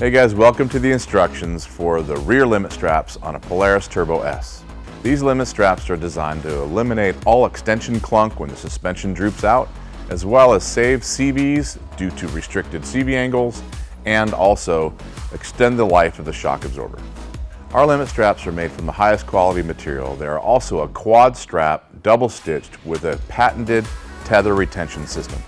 Hey guys, welcome to the instructions for the rear limit straps on a Polaris Turbo S. These limit straps are designed to eliminate all extension clunk when the suspension droops out, as well as save CVs due to restricted CV angles, and also extend the life of the shock absorber. Our limit straps are made from the highest quality material. They are also a quad strap, double stitched with a patented tether retention system.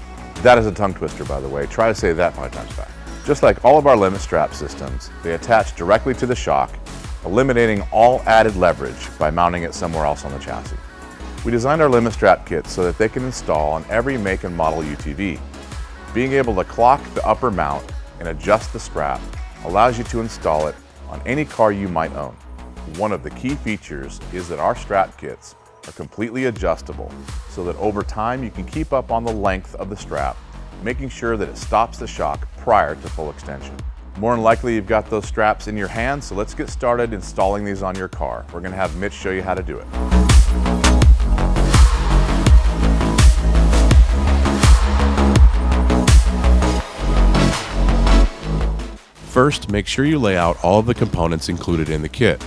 That is a tongue twister, by the way. Try to say that 5 times fast. Just like all of our limit strap systems, they attach directly to the shock, eliminating all added leverage by mounting it somewhere else on the chassis. We designed our limit strap kits so that they can install on every make and model UTV. Being able to clock the upper mount and adjust the strap allows you to install it on any car you might own. One of the key features is that our strap kits are completely adjustable so that over time you can keep up on the length of the strap, making sure that it stops the shock prior to full extension. More than likely you've got those straps in your hand, so let's get started installing these on your car. We're going to have Mitch show you how to do it. First, make sure you lay out all of the components included in the kit.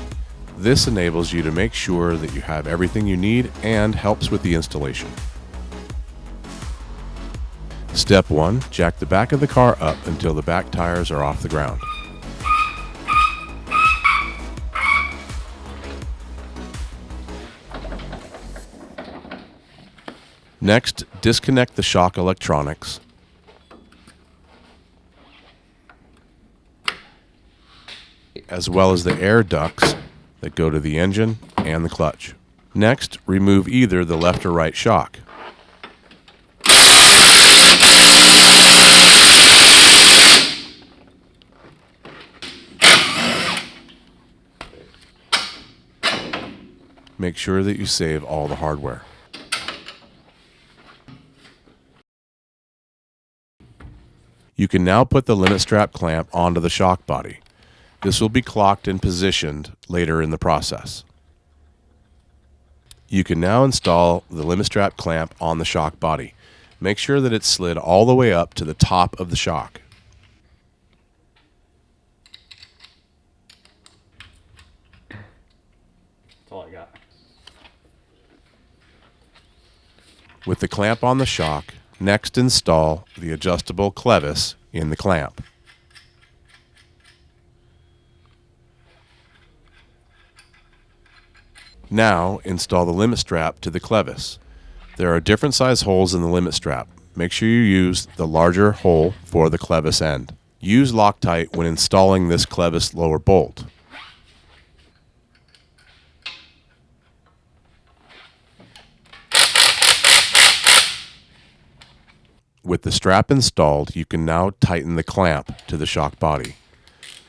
This enables you to make sure that you have everything you need and helps with the installation. Step 1. Jack the back of the car up until the back tires are off the ground. Next, disconnect the shock electronics. As well as the air ducts that go to the engine and the clutch. Next, remove either the left or right shock. Make sure that you save all the hardware. You can now put the limit strap clamp onto the shock body. This will be clocked and positioned later in the process. You can now install the limit strap clamp on the shock body. Make sure that it's slid all the way up to the top of the shock. That's all I got. With the clamp on the shock, next install the adjustable clevis in the clamp. Now install the limit strap to the clevis. There are different size holes in the limit strap. Make sure you use the larger hole for the clevis end. Use Loctite when installing this clevis lower bolt. With the strap installed, you can now tighten the clamp to the shock body.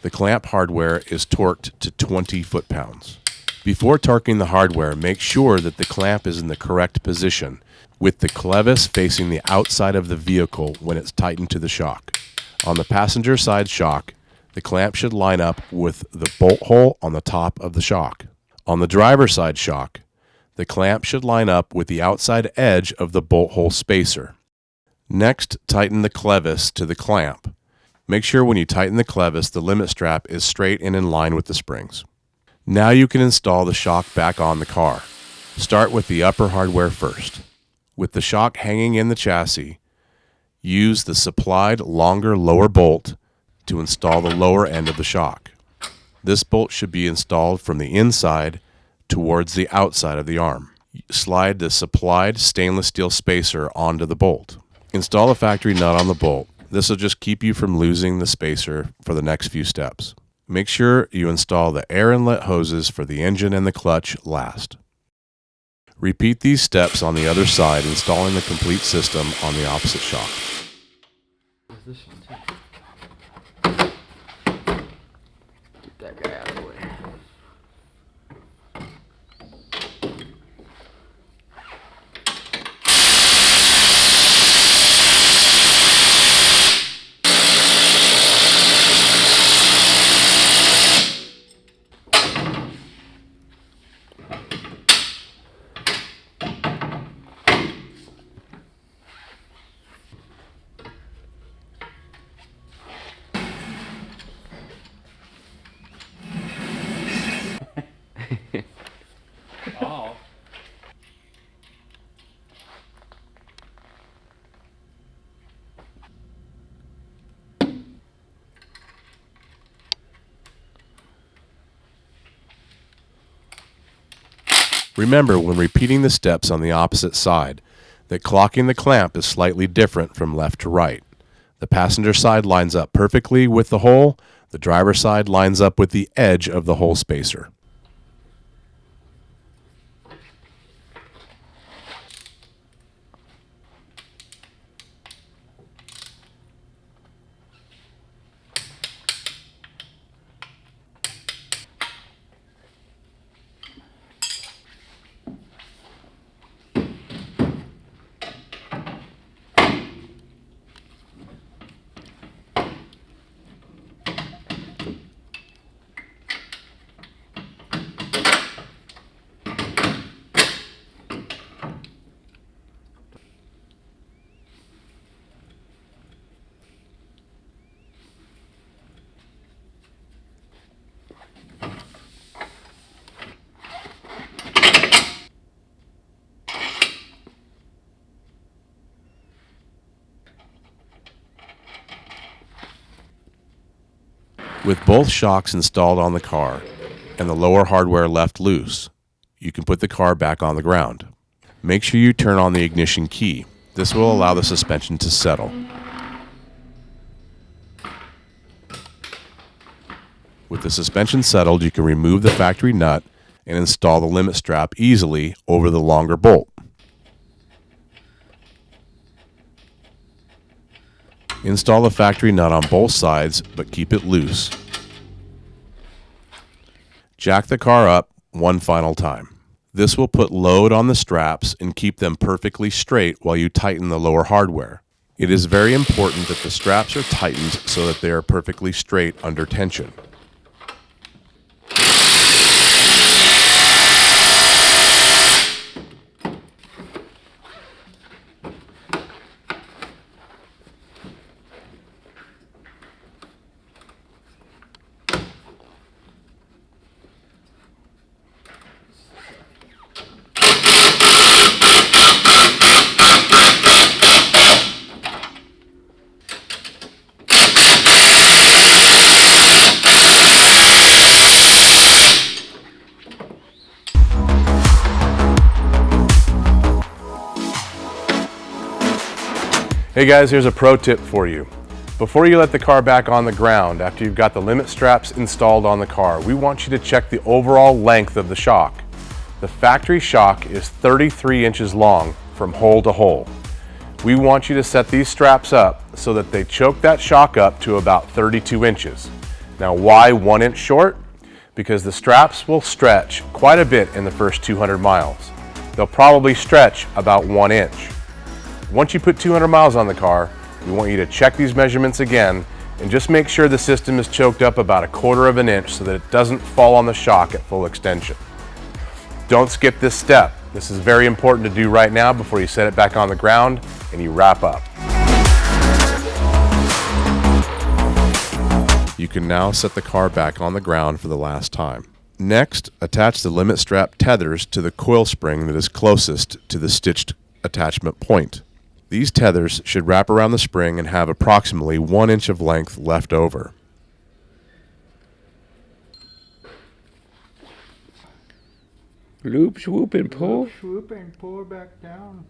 The clamp hardware is torqued to 20 foot-pounds. Before torquing the hardware, make sure that the clamp is in the correct position, with the clevis facing the outside of the vehicle when it's tightened to the shock. On the passenger side shock, the clamp should line up with the bolt hole on the top of the shock. On the driver's side shock, the clamp should line up with the outside edge of the bolt hole spacer. Next, tighten the clevis to the clamp. Make sure when you tighten the clevis, the limit strap is straight and in line with the springs. Now you can install the shock back on the car. Start with the upper hardware first. With the shock hanging in the chassis, use the supplied longer lower bolt to install the lower end of the shock. This bolt should be installed from the inside towards the outside of the arm. Slide the supplied stainless steel spacer onto the bolt. Install a factory nut on the bolt. This will just keep you from losing the spacer for the next few steps. Make sure you install the air inlet hoses for the engine and the clutch last. Repeat these steps on the other side, installing the complete system on the opposite shock. Get that guy out of the way. Remember, when repeating the steps on the opposite side, that clocking the clamp is slightly different from left to right. The passenger side lines up perfectly with the hole. The driver's side lines up with the edge of the hole spacer. With both shocks installed on the car and the lower hardware left loose, you can put the car back on the ground. Make sure you turn on the ignition key. This will allow the suspension to settle. With the suspension settled, you can remove the factory nut and install the limit strap easily over the longer bolt. Install the factory nut on both sides, but keep it loose. Jack the car up one final time. This will put load on the straps and keep them perfectly straight while you tighten the lower hardware. It is very important that the straps are tightened so that they are perfectly straight under tension. Hey guys, here's a pro tip for you. Before you let the car back on the ground, after you've got the limit straps installed on the car, we want you to check the overall length of the shock. The factory shock is 33 inches long from hole to hole. We want you to set these straps up so that they choke that shock up to about 32 inches. Now, why 1 inch short? Because the straps will stretch quite a bit in the first 200 miles. They'll probably stretch about 1 inch. Once you put 200 miles on the car, we want you to check these measurements again and just make sure the system is choked up about 1/4 of an inch so that it doesn't fall on the shock at full extension. Don't skip this step. This is very important to do right now before you set it back on the ground and you wrap up. You can now set the car back on the ground for the last time. Next, attach the limit strap tethers to the coil spring that is closest to the stitched attachment point. These tethers should wrap around the spring and have approximately 1 inch of length left over. Loop, swoop, and pull. Swoop and pull back down.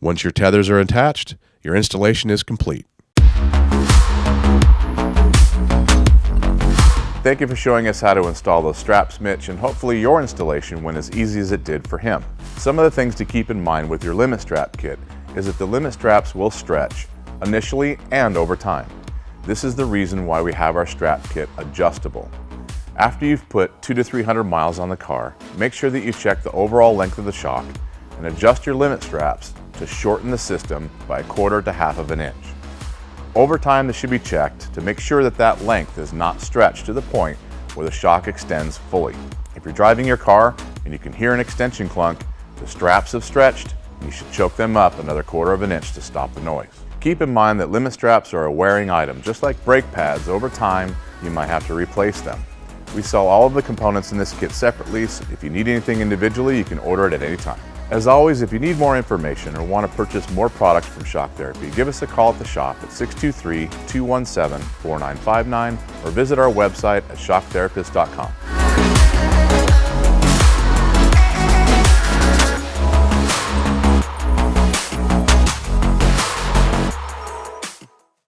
Once your tethers are attached, your installation is complete. Thank you for showing us how to install those straps, Mitch, and hopefully your installation went as easy as it did for him. Some of the things to keep in mind with your limit strap kit is that the limit straps will stretch initially and over time. This is the reason why we have our strap kit adjustable. After you've put 200 to 300 miles on the car, make sure that you check the overall length of the shock and adjust your limit straps to shorten the system by 1/4 to 1/2 of an inch. Over time, this should be checked to make sure that that length is not stretched to the point where the shock extends fully. If you're driving your car and you can hear an extension clunk, the straps have stretched and you should choke them up another 1/4 of an inch to stop the noise. Keep in mind that limit straps are a wearing item. Just like brake pads, over time you might have to replace them. We sell all of the components in this kit separately, so if you need anything individually, you can order it at any time. As always, if you need more information or want to purchase more products from Shock Therapy, give us a call at the shop at 623-217-4959 or visit our website at shocktherapist.com.